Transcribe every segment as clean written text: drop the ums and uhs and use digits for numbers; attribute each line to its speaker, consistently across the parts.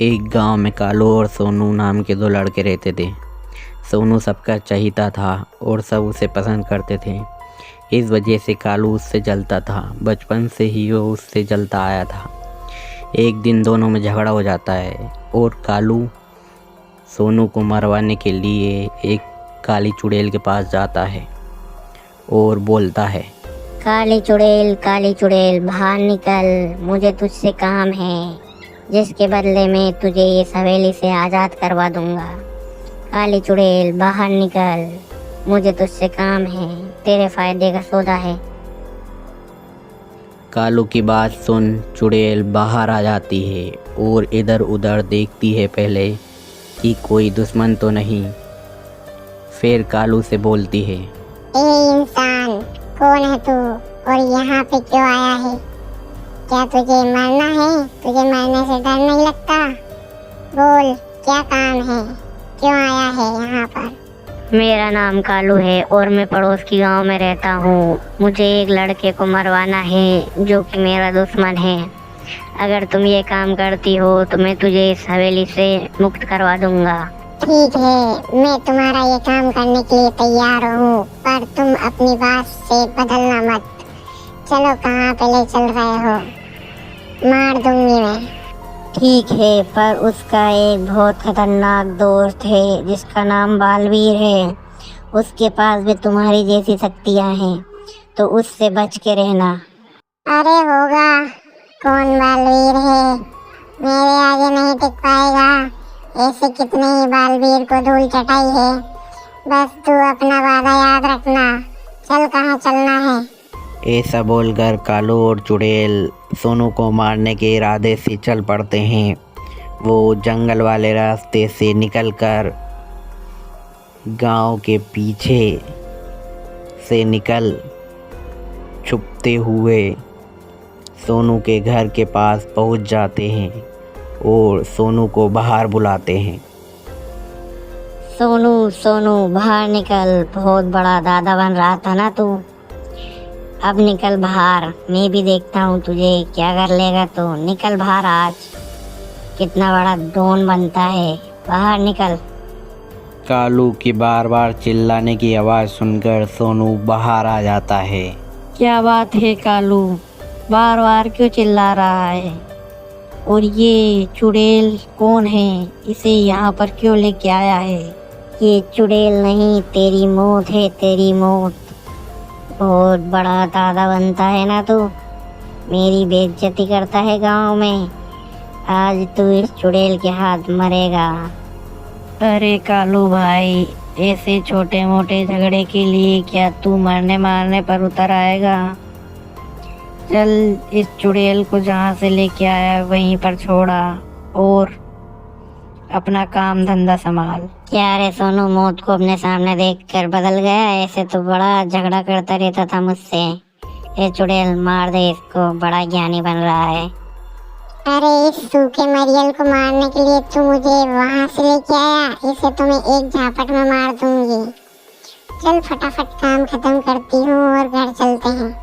Speaker 1: एक गांव में कालू और सोनू नाम के दो लड़के रहते थे। सोनू सबका चहीता था और सब उसे पसंद करते थे। इस वजह से कालू उससे जलता था। बचपन से ही वो उससे जलता आया था। एक दिन दोनों में झगड़ा हो जाता है और कालू सोनू को मरवाने के लिए एक काली चुड़ैल के पास जाता है और बोलता है,
Speaker 2: काली चुड़ैल बाहर निकल, मुझे तुझसे काम है जिसके बदले में तुझे इस हवेली से आज़ाद करवा दूंगा। काली चुड़ैल बाहर निकल, मुझे तुझसे काम है, तेरे फायदे का सौदा है।
Speaker 1: कालू की बात सुन चुड़ैल बाहर आ जाती है और इधर उधर देखती है पहले कि कोई दुश्मन तो नहीं। फिर कालू से बोलती है,
Speaker 3: ए इंसान, कौन है तू और यहाँ पे क्यों आया है? क्या तुझे मरना है? तुझे मरने से डर नहीं लगता? बोल, क्या काम है? क्यों आया है यहाँ पर?
Speaker 2: मेरा नाम कालू है और मैं पड़ोस की गांव में रहता हूँ। मुझे एक लड़के को मरवाना है जो कि मेरा दुश्मन है। अगर तुम ये काम करती हो तो मैं तुझे इस हवेली से मुक्त करवा दूंगा।
Speaker 3: ठीक है, मैं तुम्हारा ये काम करने के लिए तैयार हूँ, पर तुम अपनी बात से बदलना मत। चलो, कहाँ पे ले चल रहे हो? मार दूंगी मैं।
Speaker 2: ठीक है, पर उसका एक बहुत खतरनाक दोस्त है जिसका नाम बालवीर है। उसके पास भी तुम्हारी जैसी शक्तियाँ हैं, तो उससे बच के रहना।
Speaker 3: अरे होगा, कौन बालवीर है? मेरे आगे नहीं टिक पाएगा। ऐसे कितने ही बालवीर को धूल चटाई है। बस तू अपना वादा याद रखना। चल, कहाँ चलना है?
Speaker 1: ऐसा बोलकर कालू और चुड़ैल सोनू को मारने के इरादे से चल पड़ते हैं। वो जंगल वाले रास्ते से निकलकर गांव के पीछे से निकल छुपते हुए सोनू के घर के पास पहुंच जाते हैं और सोनू को बाहर बुलाते हैं।
Speaker 2: सोनू बाहर निकल, बहुत बड़ा दादा बन रहा था ना तू, अब निकल बाहर। मैं भी देखता हूँ तुझे क्या कर लेगा। तो निकल बाहर, आज कितना बड़ा डॉन बनता है, बाहर निकल।
Speaker 1: कालू की बार बार चिल्लाने की आवाज़ सुनकर सोनू बाहर आ जाता है।
Speaker 2: क्या बात है कालू, बार बार क्यों चिल्ला रहा है? और ये चुड़ैल कौन है? इसे यहाँ पर क्यों लेके आया है? ये चुड़ैल नहीं, तेरी मौत है, तेरी मौत। बहुत बड़ा दादा बनता है ना तू, मेरी बेइज्जती करता है गांव में। आज तू इस चुड़ैल के हाथ मरेगा। अरे कालू भाई, ऐसे छोटे मोटे झगड़े के लिए क्या तू मरने मारने पर उतर आएगा? चल, इस चुड़ैल को जहाँ से लेके आया वहीं पर छोड़ा और अपना काम धंधा संभाल। क्या रे सोनू, मौत को अपने सामने देखकर बदल गया? ऐसे तो बड़ा झगड़ा करता रहता था मुझसे। ये चुड़ैल मार दे इसको, बड़ा ज्ञानी बन रहा है।
Speaker 3: अरे इस सूखे मरियल को मारने के लिए तू मुझे वहाँ से लेके आया? इसे तो मैं एक झापट में मार दूंगी। चल, फटाफट काम खत्म करती हूँ और घर चलते हैं।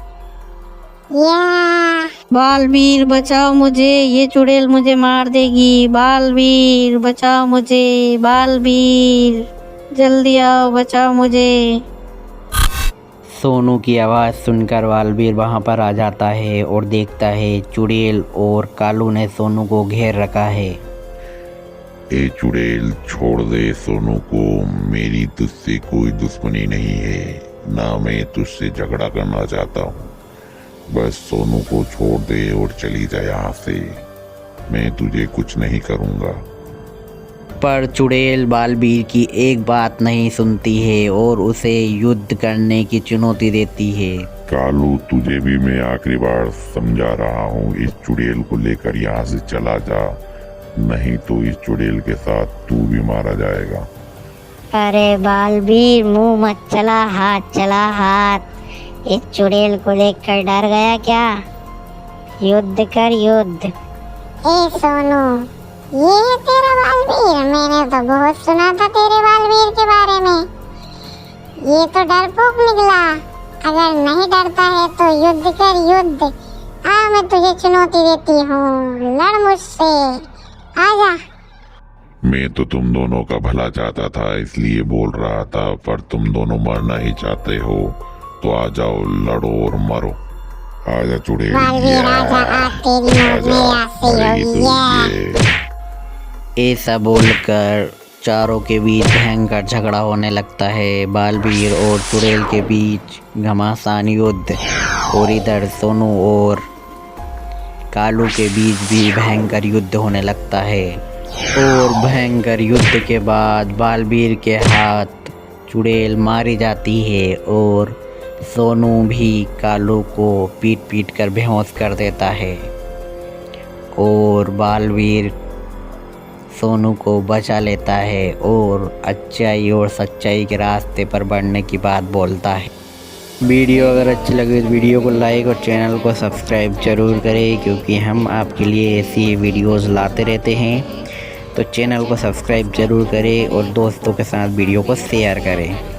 Speaker 3: या
Speaker 2: बालवीर बचाओ मुझे, ये चुड़ैल मुझे मार देगी। बालवीर बचाओ मुझे, बालवीर जल्दी आओ, बचाओ मुझे।
Speaker 1: सोनू की आवाज़ सुनकर बालवीर वहां पर आ जाता है और देखता है चुड़ैल और कालू ने सोनू को घेर रखा है।
Speaker 4: ए चुड़ैल, छोड़ दे सोनू को। मेरी तुझसे कोई दुश्मनी नहीं है, ना मैं तुझसे झगड़ा करना चाहता हूँ। बस सोनू को छोड़ दे और चली जा यहाँ से। मैं तुझे कुछ नहीं करूँगा।
Speaker 1: पर चुड़ैल बालवीर की एक बात नहीं सुनती है और उसे युद्ध करने की चुनौती देती है।
Speaker 4: कालू, तुझे भी मैं आखिरी बार समझा रहा हूँ, इस चुड़ैल को लेकर यहाँ से चला जा, नहीं तो इस चुड़ैल के साथ तू भी मारा जाएगा।
Speaker 2: अरे बालवीर, मुंह मत चला, हाथ चला, हाथ। इस चुड़ैल को देखकर डर गया क्या? युद्ध कर, युद्ध।
Speaker 3: ए सोनू, ये है तेरा बालवीर? मैंने तो बहुत सुना था तेरे बालवीर के बारे में। ये तो डरपोक निकला। अगर नहीं डरता है तो युद्ध कर, युद्ध। मैं तुझे चुनौती देती हूँ, लड़ मुझसे, आजा।
Speaker 4: मैं तो तुम दोनों का भला चाहता था, इसलिए बोल रहा था, पर तुम दोनों मरना ही चाहते हो तो आ जाओ, लड़ो और मरो। आजा चुड़ैल,
Speaker 3: बालवीर आजा, आज तेरी मौत मेरे हाथ से ही होगी।
Speaker 1: ऐसा बोलकर चारों के बीच भयंकर झगड़ा होने लगता है। बालवीर और चुड़ैल के बीच घमासान युद्ध, और इधर सोनू और कालू के बीच भी भयंकर युद्ध होने लगता है। और भयंकर युद्ध के बाद बालवीर के हाथ चुड़ैल मारी जाती है और सोनू भी कालू को पीट पीट कर बेहोश कर देता है। और बालवीर सोनू को बचा लेता है और अच्छाई और सच्चाई के रास्ते पर बढ़ने की बात बोलता है। वीडियो अगर अच्छी लगे तो वीडियो को लाइक और चैनल को सब्सक्राइब जरूर करें, क्योंकि हम आपके लिए ऐसी वीडियोस लाते रहते हैं। तो चैनल को सब्सक्राइब जरूर करें और दोस्तों के साथ वीडियो को शेयर करें।